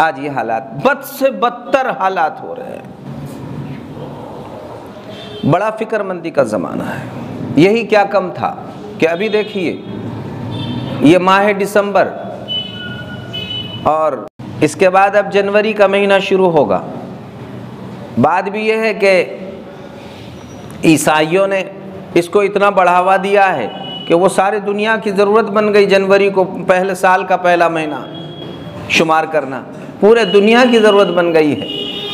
आज ये हालात, बद से बदतर हालात हो रहे हैं। बड़ा फिक्रमंदी का ज़माना है। यही क्या कम था कि अभी देखिए ये माह दिसंबर और इसके बाद अब जनवरी का महीना शुरू होगा। बात भी यह है कि ईसाइयों ने इसको इतना बढ़ावा दिया है कि वो सारे दुनिया की ज़रूरत बन गई जनवरी को पहले साल का पहला महीना शुमार करना, पूरे दुनिया की ज़रूरत बन गई है।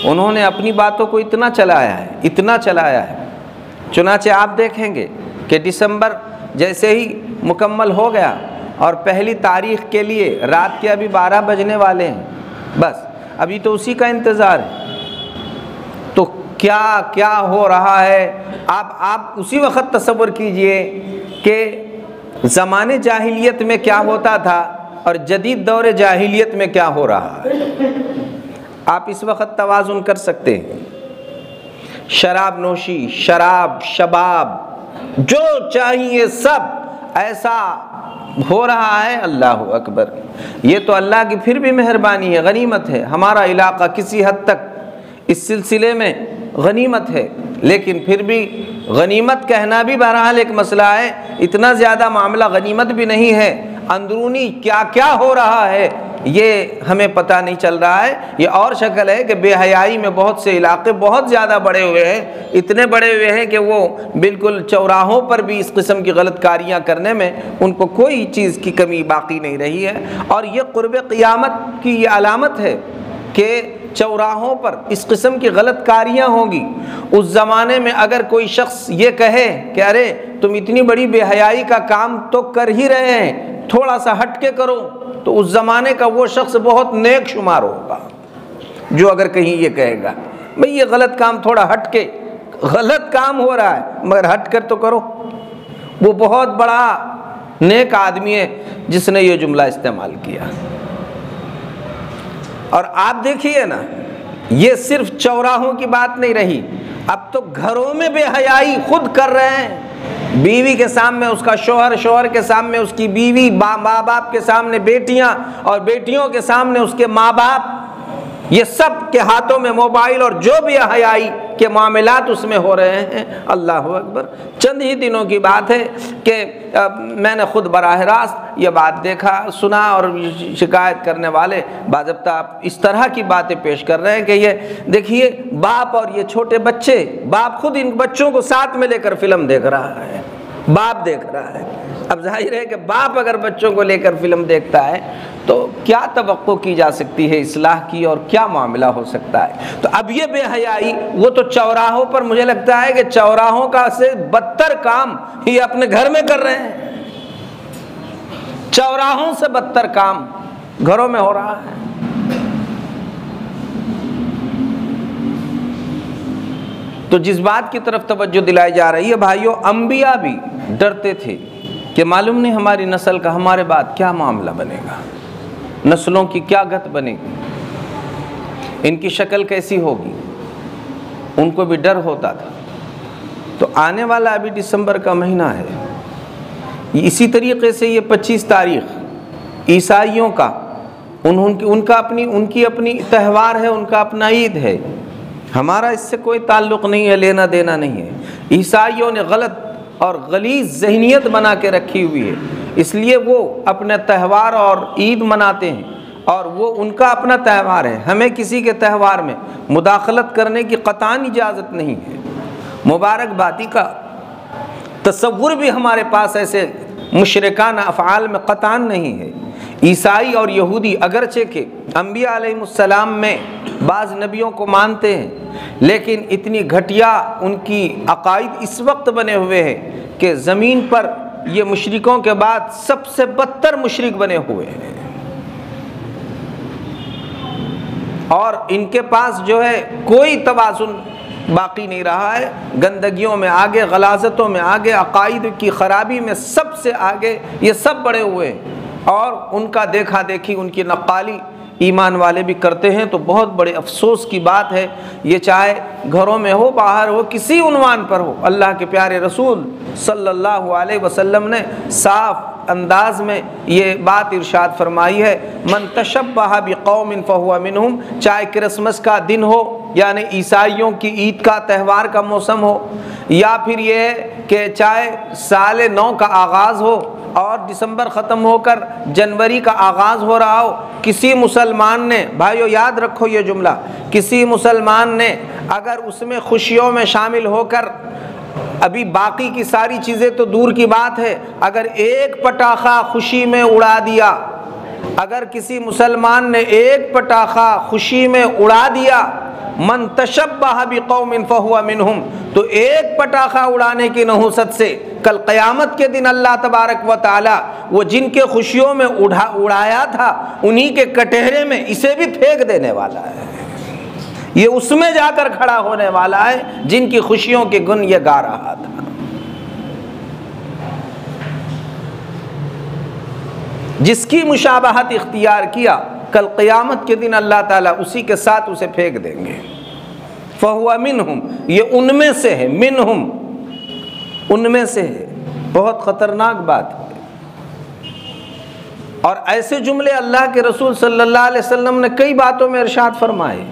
उन्होंने अपनी बातों को इतना चलाया है, इतना चलाया है। चुनाचे आप देखेंगे कि दिसंबर जैसे ही मुकम्मल हो गया और पहली तारीख के लिए रात के अभी 12 बजने वाले हैं, बस अभी तो उसी का इंतज़ार है। तो क्या क्या हो रहा है आप उसी वक्त तसव्वुर कीजिए कि ज़माने जाहिलियत में क्या होता था और जदीद दौर जाहिलियत में क्या हो रहा है। आप इस वक्त तवाज़ुन कर सकते हैं। शराब नोशी, शराब, शबाब, जो चाहिए सब ऐसा हो रहा है। अल्लाह अकबर। ये तो अल्लाह की फिर भी मेहरबानी है, गनीमत है। हमारा इलाका किसी हद तक इस सिलसिले में गनीमत है, लेकिन फिर भी गनीमत कहना भी बहरहाल एक मसला है। इतना ज़्यादा मामला गनीमत भी नहीं है। अंदरूनी क्या क्या हो रहा है ये हमें पता नहीं चल रहा है। ये और शक्ल है कि बेहयाई में बहुत से इलाके बहुत ज़्यादा बड़े हुए हैं, इतने बड़े हुए हैं कि वो बिल्कुल चौराहों पर भी इस किस्म की गलतकारियाँ करने में उनको कोई चीज़ की कमी बाकी नहीं रही है। और ये क़ुर्ब क़ियामत की ये अलामत है कि चौराहों पर इस किस्म की गलतकारियाँ होंगी। उस ज़माने में अगर कोई शख्स ये कहे कि अरे तुम इतनी बड़ी बेहयाई का काम तो कर ही रहे हैं, थोड़ा सा हट के करो, तो उस ज़माने का वो शख्स बहुत नेक शुमार होगा जो अगर कहीं ये कहेगा भाई ये गलत काम थोड़ा हट के, गलत काम हो रहा है मगर हट कर तो करो। वो बहुत बड़ा नेक आदमी है जिसने ये जुमला इस्तेमाल किया। और आप देखिए ना, ये सिर्फ चौराहों की बात नहीं रही, अब तो घरों में बेहयाई खुद कर रहे हैं। बीवी के सामने उसका शौहर, शौहर के सामने उसकी बीवी, माँ बाप के सामने बेटियां और बेटियों के सामने उसके माँ बाप, ये सब के हाथों में मोबाइल और जो भी हयाई के मामलात उसमें हो रहे हैं। अल्लाह अकबर। चंद ही दिनों की बात है कि मैंने खुद बराह रास्त ये बात देखा, सुना और शिकायत करने वाले बाज़ाब्ता इस तरह की बातें पेश कर रहे हैं कि ये देखिए बाप और ये छोटे बच्चे, बाप खुद इन बच्चों को साथ में लेकर फिल्म देख रहा है, बाप देख रहा है। अब जाहिर है कि बाप अगर बच्चों को लेकर फिल्म देखता है तो क्या तवक्को की जा सकती है इस्लाह की और क्या मामला हो सकता है। तो अब ये बेहयाई वो तो चौराहों पर, मुझे लगता है कि चौराहों का से बदतर काम ये अपने घर में कर रहे हैं। चौराहों से बदतर काम घरों में हो रहा है। तो जिस बात की तरफ तवज्जो दिलाई जा रही है भाइयों, अंबिया भी डरते थे कि मालूम नहीं हमारी नस्ल का हमारे बाद क्या मामला बनेगा, नस्लों की क्या गत बनेगी, इनकी शक्ल कैसी होगी, उनको भी डर होता था। तो आने वाला अभी दिसंबर का महीना है, इसी तरीके से ये 25 तारीख ईसाइयों का उनकी अपनी त्यौहार है, उनका अपना ईद है। हमारा इससे कोई ताल्लुक़ नहीं है, लेना देना नहीं है। ईसाइयों ने गलत और गलीज़ ज़हनियत बना के रखी हुई है, इसलिए वो अपने त्यौहार और ईद मनाते हैं और वो उनका अपना त्यौहार है। हमें किसी के त्यौहार में मुदाखलत करने की क़तई इजाज़त नहीं है। मुबारकबादी का तसव्वुर भी हमारे पास ऐसे मुशरिकाना अफ़आल में क़तई नहीं है। ईसाई और यहूदी अगरचे के अंबिया अलैहिमुस्सलाम में बाज़ नबियों को मानते हैं, लेकिन इतनी घटिया उनकी अक़ाइद इस वक्त बने हुए हैं कि ज़मीन पर ये मुशरिकों के बाद सबसे बदतर मुशरिक बने हुए हैं। और इनके पास जो है कोई तवाज़ुन बाकी नहीं रहा है। गंदगियों में आगे, गलाज़तों में आगे, अक़ाइद की ख़राबी में सबसे आगे ये सब बढ़े हुए हैं। और उनका देखा देखी, उनकी नक़ाली ईमान वाले भी करते हैं तो बहुत बड़े अफसोस की बात है। ये चाहे घरों में हो, बाहर हो, किसी उन्वान पर हो, अल्लाह के प्यारे रसूल सल्लल्लाहु अलैहि वसल्लम ने साफ अंदाज में ये बात इरशाद फरमाई है, मन तशब्बह बिकौमिन फहुवा मिनहुम। चाहे क्रिसमस का दिन हो, यानी ईसाइयों की ईद का त्यौहार का मौसम हो, या फिर ये कि चाहे साल नौ का आगाज़ हो और दिसंबर ख़त्म होकर जनवरी का आगाज़ हो रहा हो, किसी मुसलमान ने, भाइयों याद रखो ये जुमला, किसी मुसलमान ने अगर उसमें खुशियों में शामिल होकर, अभी बाकी की सारी चीज़ें तो दूर की बात है, अगर एक पटाखा खुशी में उड़ा दिया, अगर किसी मुसलमान ने एक पटाखा खुशी में उड़ा दिया, मन तशब्बह बिकौमिन फहुवा मिनहुम, तो एक पटाखा उड़ाने की नहुसत से कल क़यामत के दिन अल्लाह तबारक व ताला वो जिनके खुशियों में उड़ाया था उन्हीं के कटहरे में इसे भी फेंक देने वाला है। ये उसमें जाकर खड़ा होने वाला है जिनकी खुशियों के गुण ये गा रहा था। जिसकी मुशाबहत इख्तियार किया, कल क़यामत के दिन अल्लाह ताला उसी के साथ उसे फेंक देंगे। फहुवा मिनहुम, ये उनमें से है, मिनहुम उनमें से है। बहुत ख़तरनाक बात है। और ऐसे जुमले अल्लाह के रसूल सल्लल्लाहु अलैहि वसल्लम ने कई बातों में इरशाद फरमाए।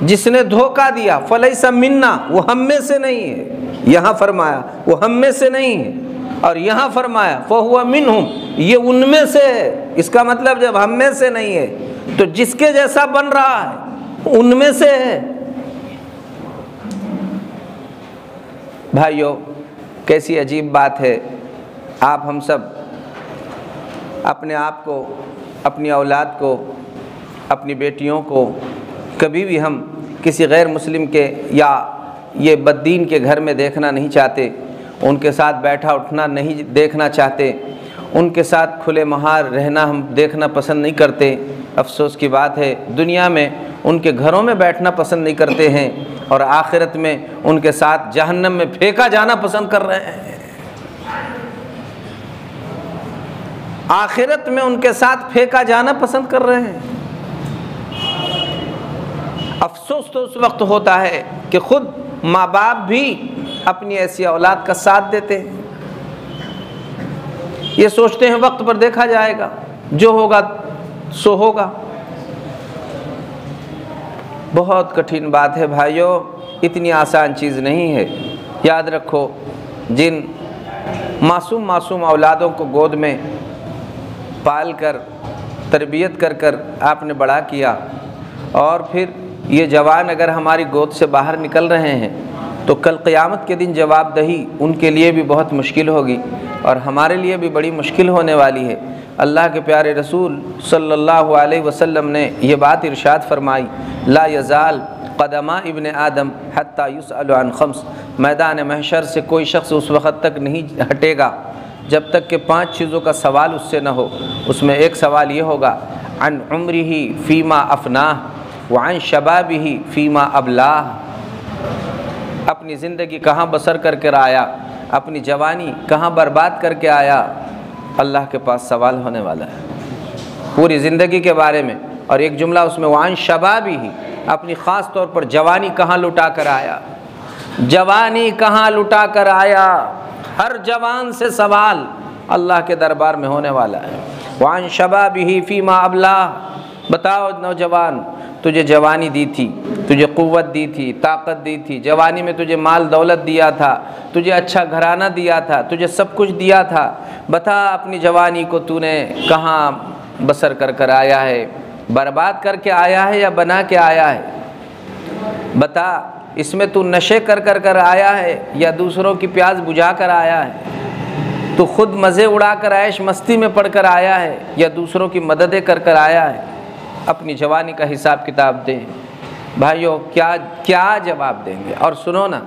जिसने धोखा दिया फलैसा मिन्ना, वो हम में से नहीं है। यहाँ फरमाया वो हम में से नहीं है, और यहाँ फरमाया फहुवा मिनहुम, ये उनमें से है। इसका मतलब जब हम में से नहीं है तो जिसके जैसा बन रहा है उनमें से है। भाइयों कैसी अजीब बात है, आप हम सब अपने आप को, अपनी औलाद को, अपनी बेटियों को कभी भी हम किसी गैर मुस्लिम के या ये बद्दीन के घर में देखना नहीं चाहते, उनके साथ बैठा उठना नहीं देखना चाहते, उनके साथ खुले महार रहना हम देखना पसंद नहीं करते। अफसोस की बात है, दुनिया में उनके घरों में बैठना पसंद नहीं करते हैं और आखिरत में उनके साथ जहन्नम में फेंका जाना पसंद कर रहे हैं। आखिरत में उनके साथ फेंका जाना पसंद कर रहे हैं। अफसोस तो उस वक्त होता है कि खुद माँ बाप भी अपनी ऐसी औलाद का साथ देते हैं। ये सोचते हैं वक्त पर देखा जाएगा, जो होगा सो होगा। बहुत कठिन बात है भाइयों, इतनी आसान चीज़ नहीं है। याद रखो, जिन मासूम औलादों को गोद में पाल कर तरबियत कर कर आपने बड़ा किया, और फिर ये जवान अगर हमारी गोद से बाहर निकल रहे हैं तो कल क़यामत के दिन जवाबदही उनके लिए भी बहुत मुश्किल होगी और हमारे लिए भी बड़ी मुश्किल होने वाली है। अल्लाह के प्यारे रसूल सल्लल्लाहु अलैहि वसल्लम ने ये बात इरशाद फरमाई, ला यज़ाल क़दमा इब्न आदम हत्ता युसअल अन खम्स। मैदान महशर से कोई शख्स उस वक़्त तक नहीं हटेगा जब तक कि 5 चीज़ों का सवाल उससे न हो। उसमें एक सवाल ये होगा, अन उम्रिही फ़ीमा अफ़नाह व अन शबाबिही फ़ीमा अबलाह। अपनी ज़िंदगी कहाँ बसर करके आया, अपनी जवानी कहाँ बर्बाद करके आया, अल्लाह के पास सवाल होने वाला है पूरी ज़िंदगी के बारे में। और एक जुमला उसमें, वान शबाबिही, अपनी ख़ास तौर पर जवानी कहाँ लुटा कर आया, जवानी कहाँ लुटा कर आया। हर जवान से सवाल अल्लाह के दरबार में होने वाला है। वान शबाबिही फ़ीमा अबलाह। बताओ नौजवान, तुझे जवानी दी थी, तुझे क़ुव्वत दी थी, ताकत दी थी, जवानी में तुझे माल दौलत दिया था, तुझे अच्छा घराना दिया था, तुझे सब कुछ दिया था। बता अपनी जवानी को तूने कहाँ बसर कर कर आया है, बर्बाद करके आया है या बना के आया है। बता, इसमें तू नशे कर कर कर आया है या दूसरों की प्यास बुझा कर आया है। तू खुद मज़े उड़ा कर ऐश मस्ती में पढ़ कर आया है या दूसरों की मददें कर कर आया है। अपनी जवानी का हिसाब किताब दें भाइयों, क्या क्या जवाब देंगे। और सुनो ना,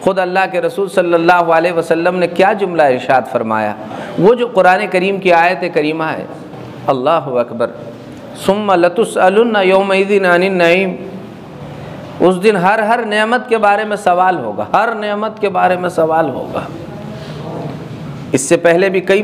ख़ुद अल्लाह के रसूल सल्लल्लाहु अलैहि वसल्लम ने क्या जुमला इरशाद फरमाया, वो जो कुरान करीम की आयत करीमा है, अल्लाहु अकबर, सुम्मा लतुसअलुन्ना यौमइज़िन अनिन नईम। उस दिन हर नेमत के बारे में सवाल होगा, हर नेमत के बारे में सवाल होगा। इससे पहले भी कई